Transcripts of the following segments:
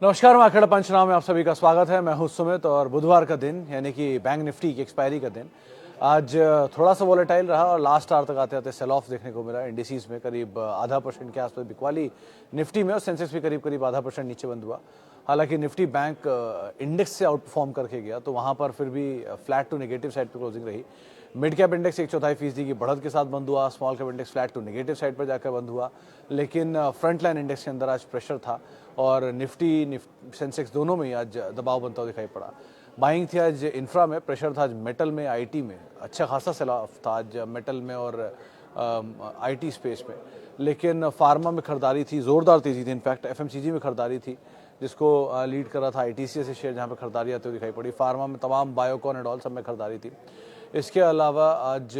नमस्कार, मैं अखड़ पंचनाम में आप सभी का स्वागत है। मैं हूं सुमित और बुधवार का दिन यानी कि बैंक निफ्टी की एक्सपायरी का दिन आज थोड़ा सा वॉलेटाइल रहा और लास्ट आवर तक आते आते सेल ऑफ देखने को मिला। इंडिसेस में करीब आधा % के आसपास बिकवाली निफ्टी में और सेंसेक्स भी करीब करीब आधा % नीचे बंद हुआ। हालांकि निफ्टी बैंक इंडेक्स से आउट परफॉर्म करके गया तो वहां पर फिर भी फ्लैट टू नेगेटिव साइड पर क्लोजिंग रही। मिड कैप इंडेक्स 1/4% की बढ़त के साथ बंद हुआ। Small cap index flat to negative side पर जाकर बंद हुआ, लेकिन फ्रंट लाइन इंडेक्स के अंदर आज प्रेशर था और निफ्टी सेंसेक्स दोनों में ही आज दबाव बनता हुआ दिखाई पड़ा। बाइंग थी आज इंफ्रा में, प्रेशर था आज मेटल में, आईटी में। अच्छा खासा सेल ऑफ था आज मेटल में और आईटी स्पेस में, लेकिन फार्मा में खरीदारी थी, जोरदार तेजी थी। इनफैक्ट एफएमसीजी में खरीदारी थी जिसको लीड कर रहा था आईटीसीएस शेयर, जहां पे खरीदारी आते हुए दिखाई पड़ी। फार्मा में तमाम बायोकॉन एंड ऑल सब में खरीदारी थी। इसके अलावा आज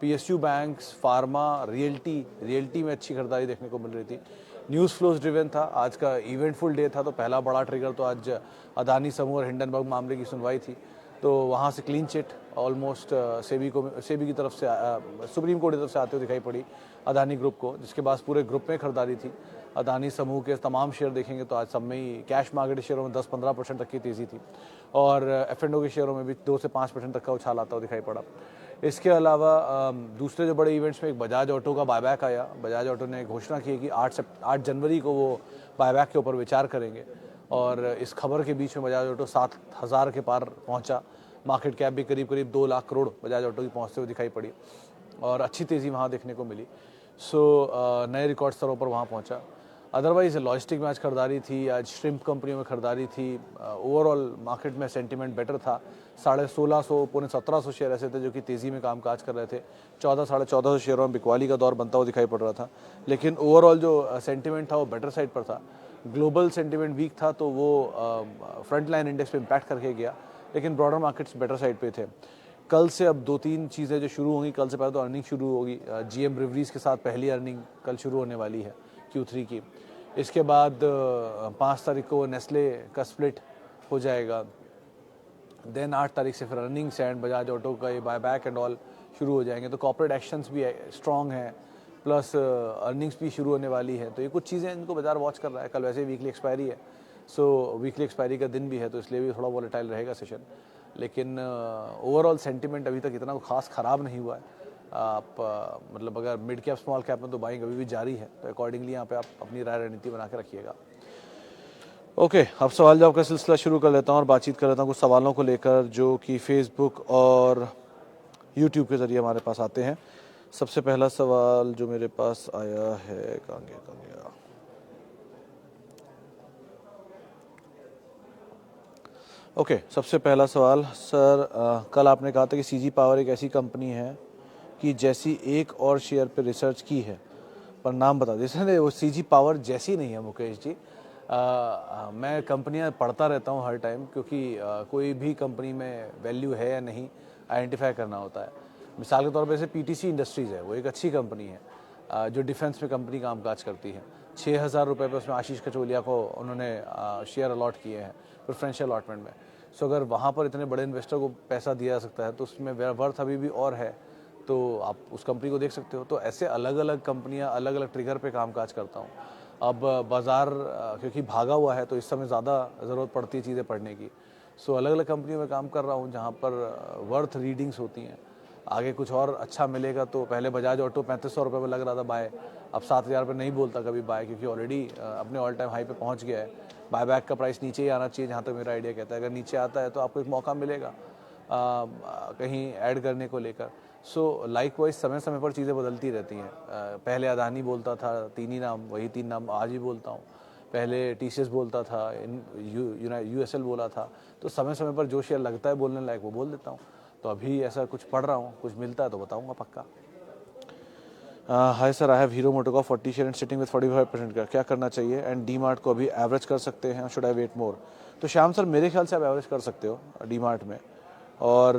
पीएसयू बैंक्स, फार्मा, रियल्टी में अच्छी खरीदारी देखने को मिल रही थी। न्यूज़ फ्लोज ड्रिवन था। आज का इवेंटफुल डे था तो पहला बड़ा ट्रिगर तो आज अदानी समूह और हिंडनबर्ग मामले की सुनवाई थी, तो वहाँ से क्लीन चिट ऑलमोस्ट सेबी की तरफ से सुप्रीम कोर्ट की तरफ से आते हुए दिखाई पड़ी अदानी ग्रुप को, जिसके बाद पूरे ग्रुप में खरीदारी थी। अदानी समूह के तमाम शेयर देखेंगे तो आज सब में ही कैश मार्केट शेयरों में 10-15% तक की तेज़ी थी और एफ&ओ के शेयरों में भी 2 से 5% तक का उछाल आता हुआ दिखाई पड़ा। इसके अलावा दूसरे जो बड़े इवेंट्स में एक बजाज ऑटो का बायबैक आया। बजाज ऑटो ने घोषणा की कि 8 जनवरी को वो बायबैक के ऊपर विचार करेंगे और इस खबर के बीच में बजाज ऑटो 7,000 के पार पहुंचा। मार्केट कैप भी करीब करीब 2 लाख करोड़ बजाज ऑटो की पहुंचते हुए दिखाई पड़ी और अच्छी तेज़ी वहाँ देखने को मिली। नए रिकॉर्ड स्तरों पर वहाँ पहुँचा। अदरवाइज लॉजिस्टिक में आज खरीदारी थी, आज श्रिम्प कंपनियों में खरीदारी थी। ओवरऑल मार्केट में सेंटीमेंट बेटर था। 1650 पौने 1700 शेयर ऐसे थे जो कि तेज़ी में कामकाज कर रहे थे। 1400-1450 शेयरों में बिकवाली का दौर बनता हुआ दिखाई पड़ रहा था, लेकिन ओवरऑल जो सेंटीमेंट था वो बेटर साइड पर था। ग्लोबल सेंटीमेंट वीक था तो वो फ्रंट लाइन इंडेक्स पे इम्पैक्ट करके गया, लेकिन ब्रॉडर मार्केट्स बेटर साइड पे थे। कल से अब 2-3 चीज़ें जो शुरू होंगी। कल से पहले तो अर्निंग शुरू होगी। जीएम ब्रिवरीज के साथ पहली अर्निंग कल शुरू होने वाली है Q3 की। इसके बाद 5 तारीख को नेस्ले का स्प्लिट हो जाएगा। देन 8 तारीख से फिर अर्निंग्स एंड बजाज ऑटो का ये बायबैक एंड ऑल शुरू हो जाएंगे, तो कॉर्पोरेट एक्शंस भी स्ट्रॉन्ग हैं, प्लस अर्निंग्स भी शुरू होने वाली है। तो ये कुछ चीज़ें इनको बाजार वॉच कर रहा है। कल वैसे वीकली एक्सपायरी है, सो वीकली एक्सपायरी का दिन भी है, तो इसलिए भी थोड़ा वॉलेटाइल रहेगा सेशन। लेकिन ओवरऑल सेंटिमेंट अभी तक इतना खास ख़राब नहीं हुआ है। आप मतलब अगर मिड कैप स्मॉल कैप में तो बाइंग अभी भी जारी है, तो अकॉर्डिंगली यहाँ पे आप अपनी राय रणनीति बना के रखिएगा। ओके, अब सवाल जवाब का सिलसिला शुरू कर लेता हूँ और बातचीत कर लेता हूँ कुछ सवालों को लेकर जो कि फेसबुक और यूट्यूब के ज़रिए हमारे पास आते हैं। सबसे पहला सवाल जो मेरे पास आया है, कहाँ गया? ओके, सबसे पहला सवाल सर, कल आपने कहा था कि सीजी पावर एक ऐसी कंपनी है कि जैसी एक और शेयर पे रिसर्च की है, पर नाम बता दीजिए। वो सीजी पावर जैसी नहीं है मुकेश जी। मैं कंपनियां पढ़ता रहता हूं हर टाइम, क्योंकि कोई भी कंपनी में वैल्यू है या नहीं आइडेंटिफाई करना होता है। मिसाल के तौर पे जैसे पीटीसी इंडस्ट्रीज़ है, वो एक अच्छी कंपनी है जो डिफेंस में कंपनी कामकाज करती है। 6,000 रुपये पर उसमें आशीष कचोलिया को उन्होंने शेयर अलॉट किए हैं प्रेफरेंशियल अलॉटमेंट में। सो अगर वहाँ पर इतने बड़े इन्वेस्टर को पैसा दिया जा सकता है तो उसमें वर्थ अभी भी और है, तो आप उस कंपनी को देख सकते हो। तो ऐसे अलग अलग कंपनियां अलग अलग ट्रिगर पे कामकाज करता हूँ। अब बाज़ार क्योंकि भागा हुआ है तो इस समय ज़्यादा ज़रूरत पड़ती है चीज़ें पढ़ने की। सो अलग अलग कंपनियों में काम कर रहा हूँ जहाँ पर वर्थ रीडिंग्स होती हैं। आगे कुछ और अच्छा मिलेगा तो पहले बजाज ऑटो 3500 रुपये में लग रहा था बाय, अब 7,000 रुपये नहीं बोलता कभी बाय, क्योंकि ऑलरेडी अपने ऑल टाइम हाई पे पहुँच गया है। बायबैक का प्राइस नीचे ही आना चाहिए जहाँ तक मेरा आइडिया कहता है। अगर नीचे आता है तो आपको एक मौका मिलेगा कहीं ऐड करने को लेकर। सो लाइकवाइज समय समय पर चीज़ें बदलती रहती हैं। पहले अदानी बोलता था 3 ही नाम, वही 3 नाम आज ही बोलता हूँ। पहले टीसीएस बोलता था, यूएसएल बोला था। तो समय समय पर जो शेयर लगता है बोलने लायक वो बोल देता हूँ। तो अभी ऐसा कुछ पढ़ रहा हूँ, कुछ मिलता है तो बताऊँगा पक्का। Hi sir, I have hero MotoCorp 40 share and sitting with 45% का, क्या करना चाहिए? एंड डी मार्ट को अभी एवरेज कर सकते हैं, शुड आई वेट मोर? तो श्याम सर, मेरे ख्याल से आप एवरेज कर सकते हो डी मार्ट में। और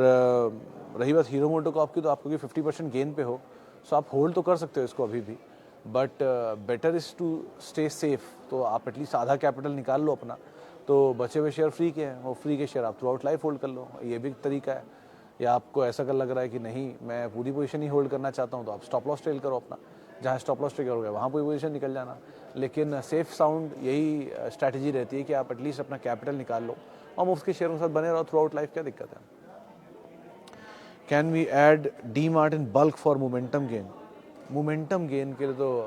रही बात हीरो मोटोकॉर्प की, तो आप क्योंकि 50% गेन पे हो, सो आप होल्ड तो कर सकते हो इसको अभी भी, but better is to stay safe. तो आप एटलीस्ट आधा कैपिटल निकाल लो अपना, तो बचे हुए शेयर फ्री के हैं, वो फ्री के शेयर आप थ्रू आउट लाइफ होल्ड कर लो, ये भी तरीका है। या आपको ऐसा कर लग रहा है कि नहीं मैं पूरी पोजीशन ही होल्ड करना चाहता हूँ, तो आप स्टॉप लॉस ट्रेल करो अपना। जहाँ स्टॉप लॉस ट्रिगर हो गया वहाँ कोई पोजीशन निकल जाना। लेकिन सेफ साउंड यही स्ट्रैटेजी रहती है कि आप एटलीस्ट अपना कैपिटल निकाल लो और मुफ्त के शेयरों के साथ बने रहो थ्रू आउट लाइफ, क्या दिक्कत है। Can we add DMart in bulk for momentum gain? Momentum gain के लिए तो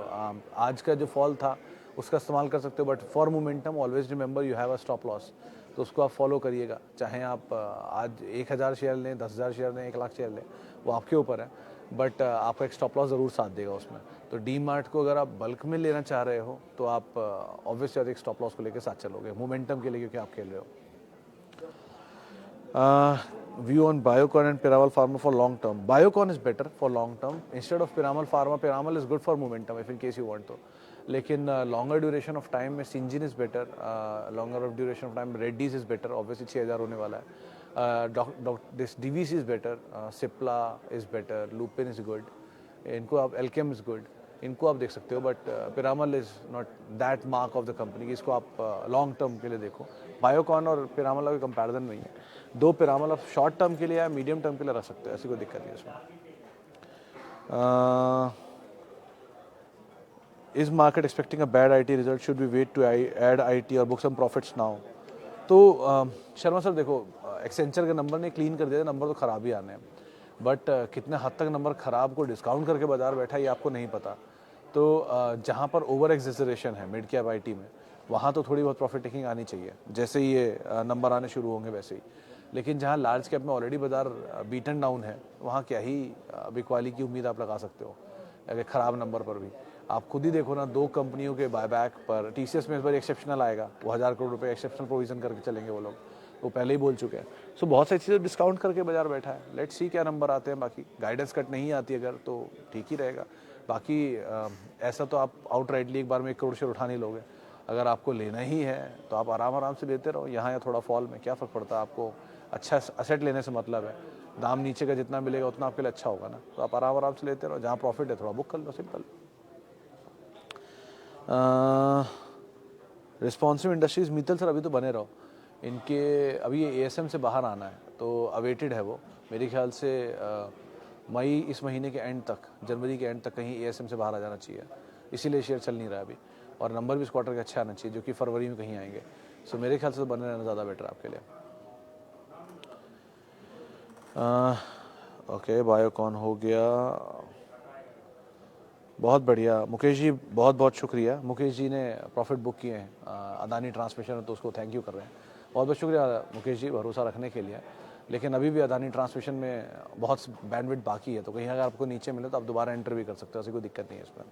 आज का जो फॉल था उसका इस्तेमाल कर सकते हो, but for momentum always remember you have a stop loss, तो उसको आप फॉलो करिएगा। चाहे आप आज 1000 शेयर लें, 10,000 शेयर लें, 1 लाख शेयर लें, वो आपके ऊपर है, बट आपका एक स्टॉप लॉस ज़रूर साथ देगा उसमें। तो डी मार्ट को अगर आप बल्क में लेना चाह रहे हो तो आप ऑब्वियसली एक स्टॉप लॉस को लेकर साथ चलोगे मोमेंटम के लिए, क्योंकि आप खेल रहे हो। View on Biocon and Piramal Pharma for long term. Biocon is better for long term instead of Piramal Pharma. Piramal is good for momentum if in case you want to. लेकिन longer duration of time में Syngene is better. Longer of duration of time Reddy's is better. Obviously 6000 होने वाला है. This DVC is better. Cipla is better. Lupin is good. इनको आप Alchem is good. इनको आप देख सकते हो, but Piramal is not that mark of the company, इसको आप लॉन्ग टर्म के लिए देखो। बायोकॉन और पिरामल का कंपैरिजन नहीं है, दो पिरामल आप शॉर्ट टर्म के लिए या मीडियम टर्म के लिए रख सकते हो, ऐसी कोई दिक्कत नहीं है उसमें। Is market expecting a bad IT result, should be wait to add IT और बुक सम प्रॉफिट्स नाउ? तो शर्मा सर देखो, एक्सेंचर के नंबर ने क्लीन कर दिया, नंबर तो ख़राब ही आने हैं, बट कितने हद तक नंबर ख़राब को डिस्काउंट करके बाजार बैठा है ये आपको नहीं पता। तो जहाँ पर ओवर एक्सेजरेशन है मिड कैप IT में, वहाँ तो थोड़ी बहुत प्रॉफिट टेकिंग आनी चाहिए, जैसे ही ये नंबर आने शुरू होंगे वैसे ही। लेकिन जहाँ लार्ज कैप में ऑलरेडी बाजार बीटन डाउन है, वहाँ क्या ही बिकवाली की उम्मीद आप लगा सकते हो अगर ख़राब नंबर पर भी। आप खुद ही देखो ना, 2 कंपनियों के बायबैक पर TCS में इस बार एक्सेप्शनल आएगा, वो 1000 करोड़ रुपए एक्सेप्शनल प्रोविजन करके चलेंगे वो लोग, वो पहले ही बोल चुके हैं। सो बहुत सारी चीज़ें डिस्काउंट करके बाजार बैठा है, लेट्स सी क्या नंबर आते हैं। बाकी गाइडेंस कट नहीं आती अगर तो ठीक ही रहेगा। बाकी ऐसा तो आप आउटराइटली एक बार में 1 करोड़ शेयर उठा नहीं लोगे। अगर आपको लेना ही है तो आप आराम से लेते रहो, यहाँ या थोड़ा फॉल में क्या फ़र्क पड़ता है आपको। अच्छा असेट लेने से मतलब है, दाम नीचे का जितना मिलेगा उतना आपके लिए अच्छा होगा ना, तो आप आराम से लेते रहो, जहाँ प्रॉफिट है थोड़ा बुक कर लो, simple. Responsive industries, Mittal sir अभी तो बने रहो, इनके अभी ये ASM से बाहर आना है तो अवेटेड है वो, मेरे ख्याल से मई इस महीने के एंड तक, जनवरी के एंड तक कहीं ASM से बाहर आ जाना चाहिए, इसीलिए शेयर चल नहीं रहा है अभी, और नंबर भी इस क्वार्टर के अच्छे आना चाहिए जो कि फरवरी में कहीं आएंगे। सो मेरे ख्याल से तो बने रहना ज़्यादा बेटर आपके लिए। ओके, बायोकॉन हो गया, बहुत बढ़िया मुकेश जी, बहुत बहुत शुक्रिया। मुकेश जी ने प्रॉफिट बुक किए हैं अदानी ट्रांसमिशन, तो उसको थैंक यू कर रहे हैं, बहुत बहुत शुक्रिया मुकेश जी भरोसा रखने के लिए। लेकिन अभी भी अदानी ट्रांसमिशन में बहुत बैंडविड्थ बाकी है, तो कहीं अगर आपको नीचे मिले तो आप दोबारा एंटर भी कर सकते हो, ऐसी कोई दिक्कत नहीं है इसमें।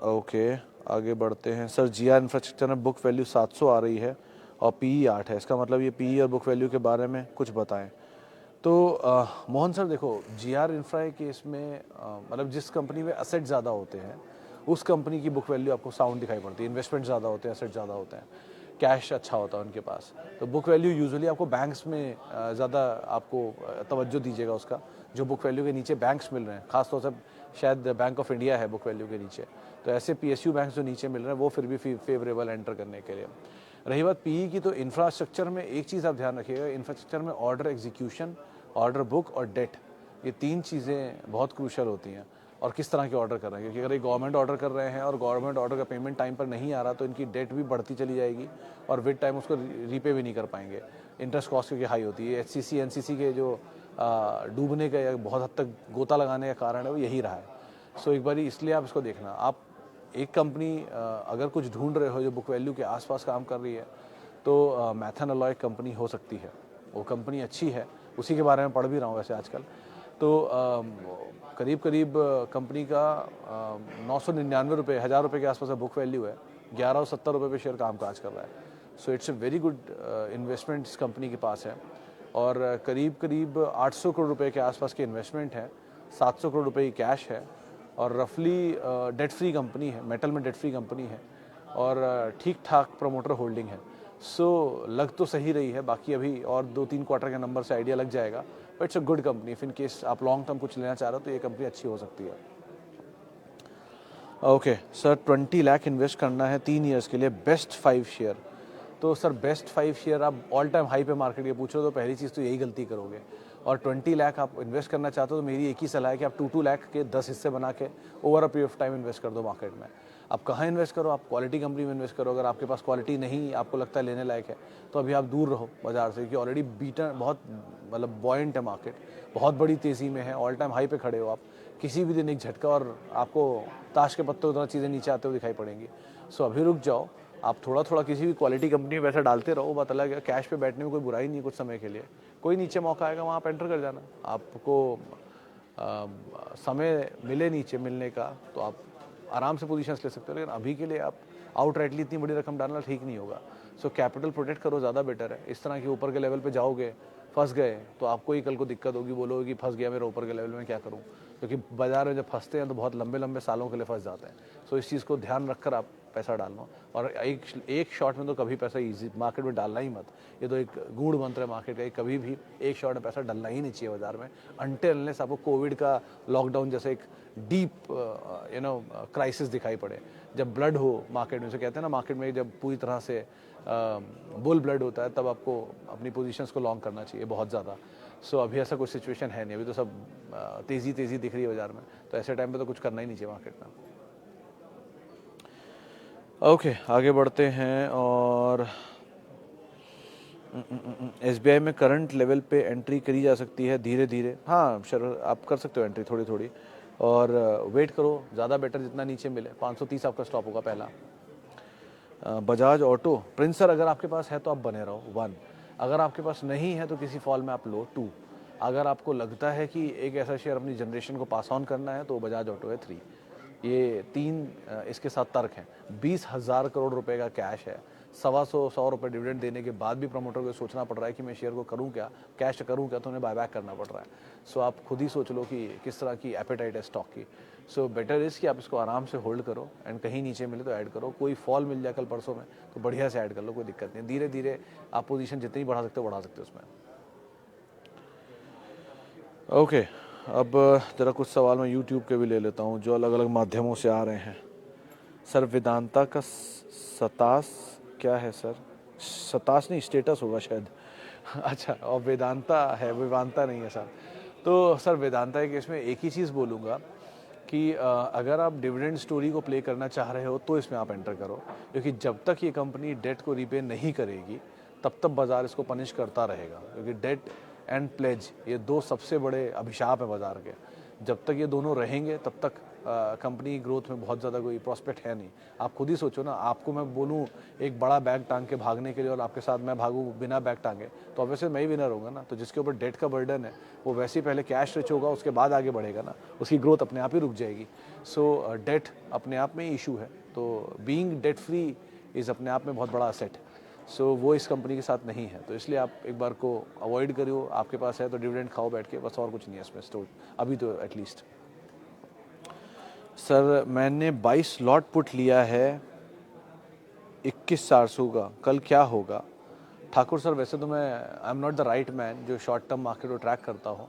ओके, आगे बढ़ते हैं सर। GR इंफ्रास्ट्रक्चर में बुक वैल्यू 700 आ रही है और PE 8 है, इसका मतलब ये PE और बुक वैल्यू के बारे में कुछ बताएं। तो मोहन सर देखो, GR इंफ्रा के इसमें मतलब जिस कंपनी में असेट ज़्यादा होते हैं उस कंपनी की बुक वैल्यू आपको साउंड दिखाई पड़ती है, इन्वेस्टमेंट ज़्यादा होते हैं, असेट ज़्यादा होते हैं, कैश अच्छा होता है उनके पास, तो बुक वैल्यू यूजुअली आपको बैंक्स में ज़्यादा आपको तवज्जो दीजिएगा उसका, जो बुक वैल्यू के नीचे बैंक्स मिल रहे हैं, खासतौर से शायद बैंक ऑफ इंडिया है बुक वैल्यू के नीचे, तो ऐसे PSU बैंक्स जो नीचे मिल रहे हैं वो फिर भी फेवरेबल एंटर करने के लिए। रही बात PE की, तो इंफ्रास्ट्रक्चर में एक चीज़ आप ध्यान रखिएगा, इंफ्रास्ट्रक्चर में ऑर्डर एग्जीक्यूशन, ऑर्डर बुक और डेट, ये 3 चीज़ें बहुत क्रूशल होती हैं, और किस तरह के ऑर्डर कर रहे हैं, क्योंकि अगर ये गवर्नमेंट ऑर्डर कर रहे हैं और गवर्नमेंट ऑर्डर का पेमेंट टाइम पर नहीं आ रहा तो इनकी डेट भी बढ़ती चली जाएगी और विद टाइम उसको रीपे भी नहीं कर पाएंगे, इंटरेस्ट कॉस्ट क्योंकि हाई होती है। HCC NCC के जो डूबने का या बहुत हद तक गोता लगाने का कारण है वो यही रहा है। सो एक बारी इसलिए आप इसको देखना, आप एक कंपनी अगर कुछ ढूंढ रहे हो जो बुक वैल्यू के आसपास काम कर रही है तो मैथन अलॉय कंपनी हो सकती है, वो कंपनी अच्छी है, उसी के बारे में पढ़ भी रहा हूँ वैसे आजकल। तो करीब कंपनी का 999 रुपये, 1000 रुपये के आसपास बुक वैल्यू है, 1170 रुपये पे शेयर काम काज कर रहा है। So it's a very good investment इस कंपनी के पास है, और करीब 800 करोड़ रुपए के आसपास की इन्वेस्टमेंट है, 700 करोड़ रुपए की कैश है, और रफली डेट फ्री कंपनी है, मेटल में डेट फ्री कंपनी है, और ठीक ठाक प्रमोटर होल्डिंग है। सो लग तो सही रही है, बाकी अभी और 2-3 क्वार्टर के नंबर से आइडिया लग जाएगा, but it's a good company. If in case आप लॉन्ग टर्म कुछ लेना चाह रहे हो तो ये कंपनी अच्छी हो सकती है। ओके सर, 20 लाख इन्वेस्ट करना है 3 ईयर्स के लिए, बेस्ट 5 शेयर। तो सर बेस्ट 5 शेयर आप ऑल टाइम हाई पे मार्केट के पूछो तो पहली चीज़ तो यही गलती करोगे, और 20 लाख आप इन्वेस्ट करना चाहते हो तो मेरी एक ही सलाह है कि आप 2 लाख के 10 हिस्से बना के over a period of time invest कर दो मार्केट में। आप कहाँ इन्वेस्ट करो, आप क्वालिटी कंपनी में इन्वेस्ट करो। अगर आपके पास क्वालिटी नहीं आपको लगता है लेने लायक है तो अभी आप दूर रहो बाजार से, क्योंकि ऑलरेडी बीटन बहुत मतलब बॉइंट है मार्केट, बहुत बड़ी तेज़ी में है, ऑल टाइम हाई पे खड़े हो आप। किसी भी दिन एक झटका और आपको ताश के पत्ते उतना चीज़ें नीचे आते हुए दिखाई पड़ेंगी। सो अभी रुक जाओ, आप थोड़ा थोड़ा किसी भी क्वालिटी कंपनी में पैसा डालते रहो। बात अलग है, कैश पे बैठने में कोई बुराई नहीं है कुछ समय के लिए। कोई नीचे मौका आएगा वहाँ आप एंटर कर जाना। आपको समय मिले नीचे मिलने का तो आप आराम से पोजीशंस ले सकते हो, लेकिन अभी के लिए आप आउटराइटली इतनी बड़ी रकम डालना ठीक नहीं होगा। सो कैपिटल प्रोटेक्ट करो, ज़्यादा बेटर है। इस तरह के ऊपर के लेवल पे जाओगे, फंस गए तो आपको ही कल को दिक्कत होगी, बोलोगे कि फंस गया मेरा ऊपर के लेवल में, क्या करूं। क्योंकि बाजार में जब फंसते हैं तो बहुत लंबे लंबे सालों के लिए फंस जाते हैं। सो इस चीज़ को ध्यान रखकर आप पैसा डालना, और एक शॉट में तो कभी पैसा इजी मार्केट में डालना ही मत। ये तो एक गूढ़ मंत्र है मार्केट का, कभी भी एक शॉट में पैसा डालना ही नहीं चाहिए बाजार में, अनटिल अनलेस आपको कोविड का लॉकडाउन जैसे एक डीप क्राइसिस दिखाई पड़े, जब ब्लड हो मार्केट में। से कहते हैं ना, मार्केट में जब पूरी तरह से बुल ब्लड होता है तब आपको अपनी पोजीशंस को लॉन्ग करना चाहिए बहुत ज़्यादा। सो अभी ऐसा कोई सिचुएशन है नहीं, अभी तो सब तेज़ी दिख रही है बाजार में, तो ऐसे टाइम पे तो कुछ करना ही नहीं चाहिए मार्केट में। ओके, आगे बढ़ते हैं। और एसबीआई में करंट लेवल पे एंट्री करी जा सकती है धीरे धीरे। हाँ सर, आप कर सकते हो एंट्री थोड़ी थोड़ी, और वेट करो, ज़्यादा बेटर जितना नीचे मिले। 530 आपका स्टॉप होगा पहला। बजाज ऑटो, प्रिंस सर अगर आपके पास है तो आप बने रहो 1, अगर आपके पास नहीं है तो किसी फॉल में आप लो 2। अगर आपको लगता है कि एक ऐसा शेयर अपनी जनरेशन को पास ऑन करना है तो बजाज ऑटो है 3। ये 3 इसके साथ तर्क हैं। 20,000 करोड़ रुपए का कैश है, 100 रुपए डिविडेंड देने के बाद भी प्रमोटर को सोचना पड़ रहा है कि मैं शेयर को करूं क्या, कैश करूं क्या, तो उन्हें बायबैक करना पड़ रहा है। सो आप खुद ही सोच लो कि किस तरह की एपेटाइट है स्टॉक की। सो बेटर इज़ कि आप इसको आराम से होल्ड करो, एंड कहीं नीचे मिले तो ऐड करो। कोई फॉल मिल जाए कल परसों में तो बढ़िया से ऐड कर लो, कोई दिक्कत नहीं। धीरे धीरे आप पोजीशन जितनी बढ़ा सकते हो बढ़ा सकते हो उसमें। ओके, अब ज़रा कुछ सवाल मैं यूट्यूब के भी ले लेता हूँ जो अलग अलग माध्यमों से आ रहे हैं। सर वेदांता का सतास क्या है सर? सतास नहीं, स्टेटस होगा शायद। अच्छा, और वेदांता है, वेदांता नहीं है सर। तो सर वेदांता के केस में एक ही चीज़ बोलूँगा कि अगर आप डिविडेंड स्टोरी को प्ले करना चाह रहे हो तो इसमें आप एंटर करो, क्योंकि जब तक ये कंपनी डेट को रीपे नहीं करेगी तब तक बाजार इसको पनिश करता रहेगा। क्योंकि डेट एंड प्लेज ये 2 सबसे बड़े अभिशाप है बाजार के। जब तक ये दोनों रहेंगे तब तक कंपनी ग्रोथ में बहुत ज़्यादा कोई प्रॉस्पेक्ट है नहीं। आप खुद ही सोचो ना, आपको मैं बोलूँ एक बड़ा बैग टांग के भागने के लिए और आपके साथ मैं भागूँ बिना बैग टांगे, तो ऑब्वियसली मैं ही विनर होगा ना। तो जिसके ऊपर डेट का बर्डन है वो वैसे ही पहले कैश रिच होगा, उसके बाद आगे बढ़ेगा ना, उसकी ग्रोथ अपने आप ही रुक जाएगी। सो डेट अपने आप में ही इशू है, तो बीइंग डेट फ्री इज़ अपने आप में बहुत बड़ा असेट है। सो वो इस कंपनी के साथ नहीं है, तो इसलिए आप एक बार को अवॉइड करो। आपके पास है तो डिविडेंड खाओ बैठ के, बस और कुछ नहीं है इसमें स्टोर अभी तो एटलीस्ट। सर मैंने 22 लॉट पुट लिया है 21,400 का, कल क्या होगा? ठाकुर सर वैसे तो मैं आई am not the right man जो शॉर्ट टर्म मार्केट को ट्रैक करता हो,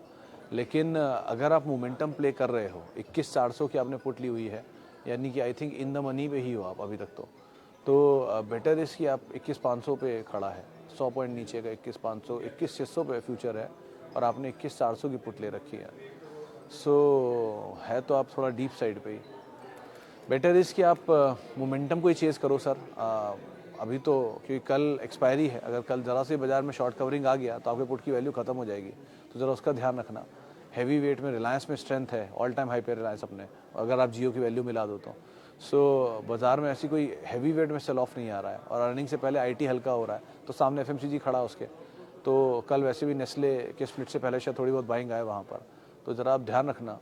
लेकिन अगर आप मोमेंटम प्ले कर रहे हो, 21,400 की आपने पुट ली हुई है, यानी कि I think in the money पे ही हो आप अभी तक। तो बेटर इसकी आप 21,500 पे खड़ा है, 100 पॉइंट नीचे का 21,500, 21,600 पे फ्यूचर है और आपने 21,400 की पुट ले रखी है। सो है तो आप थोड़ा डीप साइड पे ही। बेटर इसकी आप मोमेंटम को ही चेज़ करो सर। अभी तो क्योंकि कल एक्सपायरी है, अगर कल ज़रा से बाजार में शॉर्ट कवरिंग आ गया तो आपके पुट की वैल्यू खत्म हो जाएगी, तो ज़रा उसका ध्यान रखना। हैवी वेट में रिलायंस में स्ट्रेंथ है, ऑल टाइम हाई पे रिलायंस अपने, अगर आप जियो की वैल्यू मिला दो तो। सो बाजार में ऐसी कोई हैवी वेट में सेल ऑफ नहीं आ रहा है, और अर्निंग से पहले आईटी हल्का हो रहा है, तो सामने एफएमसीजी खड़ा उसके। तो कल वैसे भी नेस्ले के स्प्लिट से पहले शायद थोड़ी बहुत बाइंग आए वहाँ पर, तो ज़रा आप ध्यान रखना।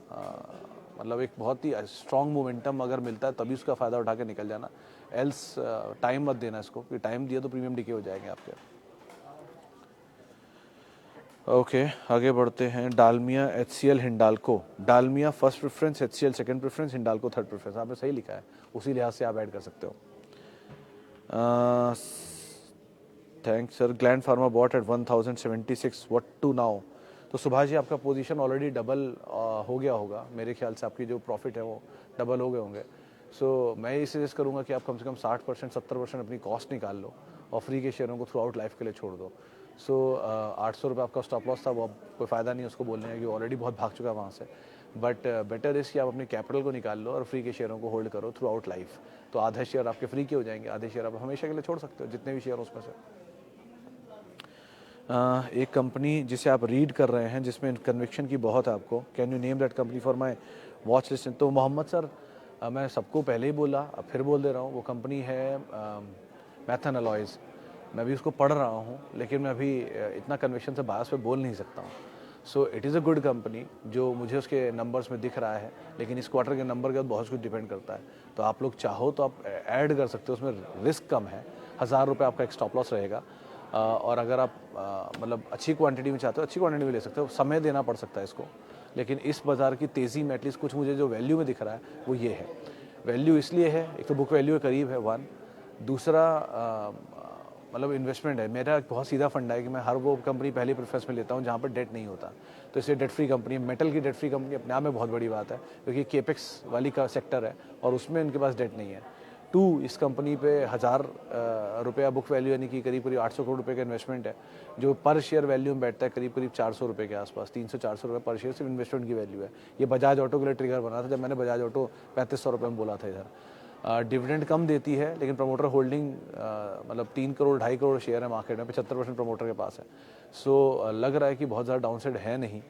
मतलब एक बहुत ही स्ट्रॉन्ग मोमेंटम अगर मिलता है तभी उसका फ़ायदा उठा के निकल जाना, एल्स टाइम मत देना इसको, क्योंकि टाइम दिया तो प्रीमियम डिके हो जाएंगे आपके। ओके, आगे बढ़ते हैं। Dalmia HCL Hindalco, Dalmia first preference, HCL second preference, Hindalco third preference, आपने सही लिखा है, उसी लिहाज से आप ऐड कर सकते हो। Thanks sir. Gland Pharma bought at 1076, what to now? तो सुभाष जी आपका पोजीशन ऑलरेडी डबल हो गया होगा मेरे ख्याल से, आपकी जो प्रॉफिट है वो डबल हो गए होंगे। सो मैं ये सजेस्ट करूँगा कि आप कम से कम 60% 70% अपनी कॉस्ट निकाल लो और फ्री के शेयरों को थ्रू आउट लाइफ के लिए छोड़ दो। सो 800 रुपये आपका स्टॉप लॉस था, वो अब कोई फ़ायदा नहीं उसको बोलने का कि ऑलरेडी बहुत भाग चुका है वहाँ से। बट बेटर इज़ कि आप अपने कैपिटल को निकाल लो और फ्री के शेयरों को होल्ड करो थ्रू आउट लाइफ। तो आधे शेयर आपके फ्री के हो जाएंगे, आधे शेयर आप हमेशा के लिए छोड़ सकते हो, जितने भी शेयर उसमें से। एक कंपनी जिसे आप रीड कर रहे हैं जिसमें कन्विक्शन की बहुत है आपको, can you name that company for my watch list? तो मोहम्मद सर, मैं सबको पहले ही बोला, अब फिर बोल दे रहा हूँ, वो कंपनी है मैथन अलॉयज़। मैं भी उसको पढ़ रहा हूँ, लेकिन मैं अभी इतना कन्विक्शन से बायस पे बोल नहीं सकता हूँ। So it is a good company जो मुझे उसके नंबर्स में दिख रहा है, लेकिन इस क्वार्टर के नंबर के बाद बहुत कुछ डिपेंड करता है। तो आप लोग चाहो तो आप ऐड कर सकते हो, उसमें रिस्क कम है। 1000 रुपये आपका एक स्टॉप लॉस रहेगा। और अगर आप मतलब अच्छी क्वांटिटी में चाहते हो, अच्छी क्वांटिटी में ले सकते हो, समय देना पड़ सकता है इसको। लेकिन इस बाज़ार की तेज़ी में एटलीस्ट कुछ मुझे जो वैल्यू में दिख रहा है वो ये है। वैल्यू इसलिए है, एक तो बुक वैल्यू के करीब है 1, दूसरा मतलब इन्वेस्टमेंट है। मेरा एक बहुत सीधा फंडा है कि मैं हर वो कंपनी पहले प्रेफरेंस में लेता हूँ जहाँ पर डेट नहीं होता। तो इसलिए डेट फ्री कंपनी, मेटल की डेट फ्री कंपनी अपने आप में बहुत बड़ी बात है, क्योंकि केपेक्स वाली का सेक्टर है और उसमें इनके पास डेट नहीं है। 2, इस कंपनी पे 1000 रुपया बुक वैल्यू यानी कि करीब करीब 800 करोड़ रुपए का इन्वेस्टमेंट है, जो पर शेयर वैल्यू में बैठता है करीब करीब 400 रुपये के आसपास, 300-400 रुपये पर शेयर सिर्फ इन्वेस्टमेंट की वैल्यू है। ये बजाज ऑटो के लिए ट्रिगर बना था जब मैंने बजाज ऑटो 3500 रुपये में बोला था इधर। डिविडेंड कम देती है, लेकिन प्रमोटर होल्डिंग मतलब 3 करोड़ 2.5 करोड़ शेयर है मार्केट में, 75% प्रमोटर के पास है। सो लग रहा है कि बहुत ज़्यादा डाउनसाइड है नहीं।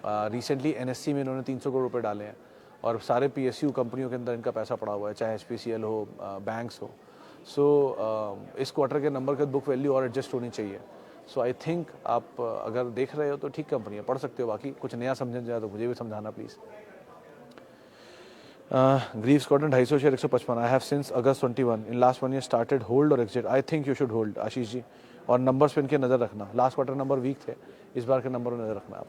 रिसेंटली एनएससी में इन्होंने 300 करोड़ रुपये डाले हैं और सारे पीएसयू कंपनियों के अंदर इनका पैसा पड़ा हुआ है, चाहे एचपीसीएल हो, बैंक्स हो। सो इस क्वार्टर के नंबर के बुक वैल्यू और एडजस्ट होनी चाहिए। सो आई थिंक आप अगर देख रहे हो तो ठीक कंपनी है, पढ़ सकते हो। बाकी कुछ नया समझन जाए तो मुझे भी समझाना please. Greaves Cotton 250 share 155। I have since August 21 in last 1 year started hold और exit. I think you should hold Ashish ji. और नंबर्स पे इनके नज़र रखना, लास्ट क्वार्टर नंबर वीक थे, इस बार के नंबर में नज़र रखना आप।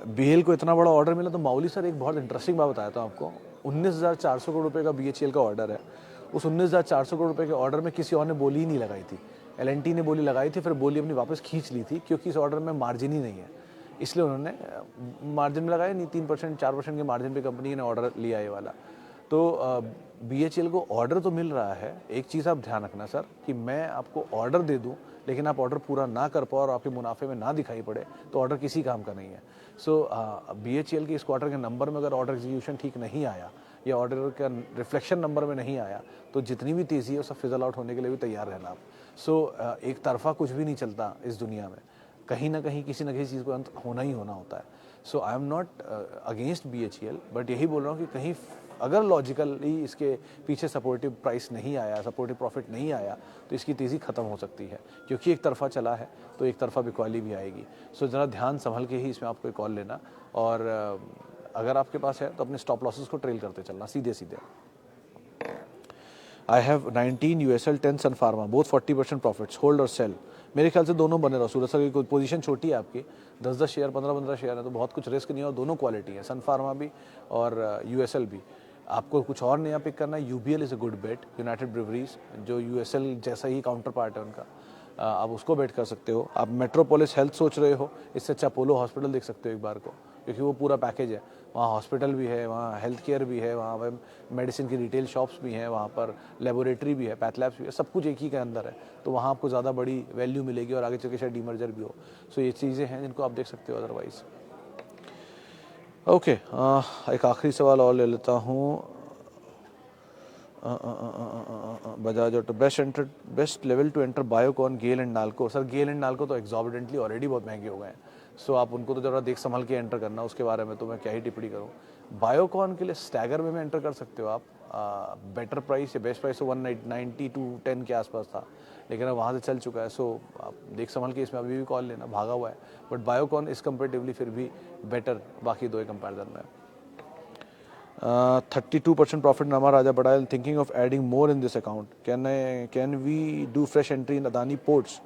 बीएल को इतना बड़ा ऑर्डर मिला तो माउली सर एक बहुत इंटरेस्टिंग बात बताया था आपको। 19,400 करोड़ रुपए का बीएचईएल का ऑर्डर है। उस 19,400 करोड़ रुपए के ऑर्डर में किसी और ने बोली ही नहीं लगाई थी। एलएनटी ने बोली लगाई थी, फिर बोली अपनी वापस खींच ली थी, क्योंकि इस ऑर्डर में मार्जिन ही नहीं है, इसलिए उन्होंने मार्जिन में लगाया नहीं। 3% 4% के मार्जिन पे कंपनी ने ऑर्डर लिया ये वाला। तो बीएचईएल को ऑर्डर तो मिल रहा है। एक चीज़ आप ध्यान रखना सर, कि मैं आपको ऑर्डर दे दूं लेकिन आप ऑर्डर पूरा ना कर पाओ और आपके मुनाफे में ना दिखाई पड़े, तो ऑर्डर किसी काम का नहीं है। सो बीएचईएल के इस क्वार्टर के नंबर में अगर ऑर्डर एग्जीक्यूशन ठीक नहीं आया या ऑर्डर का रिफ्लेक्शन नंबर में नहीं आया, तो जितनी भी तेज़ी है वो सब फिजल आउट होने के लिए भी तैयार रहना आप। सो एक तरफा कुछ भी नहीं चलता इस दुनिया में, कहीं ना कहीं किसी न किसी चीज़ को अंत होना ही होना होता है। So I am not against BHEL, but यही बोल रहा हूँ कि कहीं अगर लॉजिकली इसके पीछे सपोर्टिव प्राइस नहीं आया, सपोर्टिव प्रॉफिट नहीं आया, तो इसकी तेज़ी खत्म हो सकती है, क्योंकि एक तरफा चला है तो एक तरफा बिकवाली भी आएगी। सो ज़रा ध्यान संभल के ही इसमें आपको कॉल लेना, और अगर आपके पास है तो अपने स्टॉप लॉसेस को ट्रेल करते चलना सीधे सीधे। I have 19 USL 10 Sun Pharma, both 40% profits, hold और सेल। मेरे ख्याल से दोनों बने रहो। सूरज सर की पोजीशन छोटी है आपकी, 10-10 शेयर 15-15 शेयर है, तो बहुत कुछ रिस्क नहीं है, और दोनों क्वालिटी है, सन फार्मा भी और यूएसएल भी। आपको कुछ और नया पिक करना है, UBL is a good bet, United Breweries, जो यूएसएल जैसा ही काउंटर पार्ट है उनका, आप उसको बेट कर सकते हो। आप मेट्रोपोलिस हेल्थ सोच रहे हो, इससे अच्छा अपोलो हॉस्पिटल देख सकते हो एक बार को, क्योंकि वो पूरा पैकेज है। वहाँ हॉस्पिटल भी है, वहाँ हेल्थ केयर भी है, वहाँ पर मेडिसिन की रिटेल शॉप्स भी हैं, वहाँ पर लेबोरेटरी भी है, पैथ लैब्स भी है, सब कुछ एक ही के अंदर है। तो वहाँ आपको ज़्यादा बड़ी वैल्यू मिलेगी और आगे चल के शायद डीमर्जर भी हो। सो ये चीज़ें हैं जिनको आप देख सकते हो अदरवाइज। ओके, एक आखिरी सवाल और ले लेता हूँ। Bajaj Auto best level to enter Biocon, GAIL and NALCO. Sir GAIL and NALCO तो एग्जॉर्बिडेंटली ऑलरेडी बहुत महंगे हो गए हैं। सो आप उनको तो ज़रा देख संभल के एंटर करना, उसके बारे में तो मैं क्या ही टिप्पणी करूँ। बायोकॉन के लिए स्टैगर में एंटर कर सकते हो आप। बेटर प्राइस या बेस्ट प्राइस तो 190 टू 10 के आसपास था, लेकिन अब वहाँ से चल चुका है। सो आप देख संभल के इसमें अभी भी कॉल लेना, भागा हुआ है, बट बायोकॉन इस कंपेरेटिवली फिर भी बेटर बाकी दो कंपेरिजन में। 32% profit Nama Raja, but I am thinking of adding more in this account. Can we do fresh entry in Adani Ports?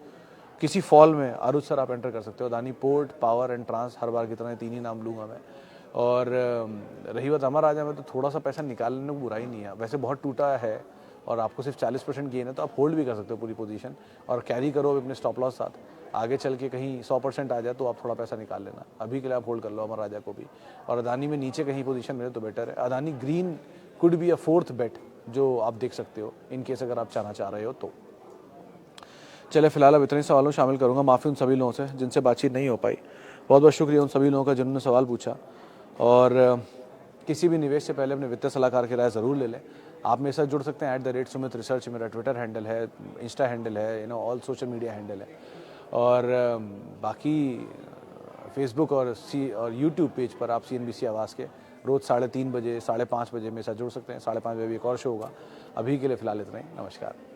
किसी फॉल में आरुष सर आप एंटर कर सकते हो। Adani port, power and trans, हर बार की तरह 3 ही नाम लूँगा मैं। और रही बात अमर राजा में, तो थोड़ा सा पैसा निकालने को बुराई नहीं है, वैसे बहुत टूटा है और आपको सिर्फ 40% गेन है, तो आप होल्ड भी कर सकते हो पूरी पोजीशन और कैरी करो अपने स्टॉप लॉस साथ। आगे चल के कहीं 100% आ जाए तो आप थोड़ा पैसा निकाल लेना, अभी के लिए आप होल्ड कर लो अमर राजा को भी। और अदानी में नीचे कहीं पोजीशन मिले तो बेटर है। Adani green could be a 4th बेट जो आप देख सकते हो इन केस अगर आप चाहना चाह रहे हो तो। चले फिलहाल अब इतने सवालों शामिल करूंगा। माफ़ी उन सभी लोगों से जिनसे बातचीत नहीं हो पाई। बहुत बहुत शुक्रिया उन सभी लोगों का जिन्होंने सवाल पूछा। और किसी भी निवेश से पहले अपने वित्तीय सलाहकार की राय ज़रूर ले लें। आप मेरे साथ जुड़ सकते हैं @सुमित रिसर्च मेरा ट्विटर हैंडल है, इंस्टा हैंडल है, ऑल सोशल मीडिया हैंडल है। और बाकी फेसबुक और यूट्यूब पेज पर आप CNBC आवाज़ के रोज़ 3:30 बजे 5:30 बजे मेरे साथ जुड़ सकते हैं। 5:30 बजे भी एक और शो होगा। अभी के लिए फ़िलहाल इतना ही। नमस्कार।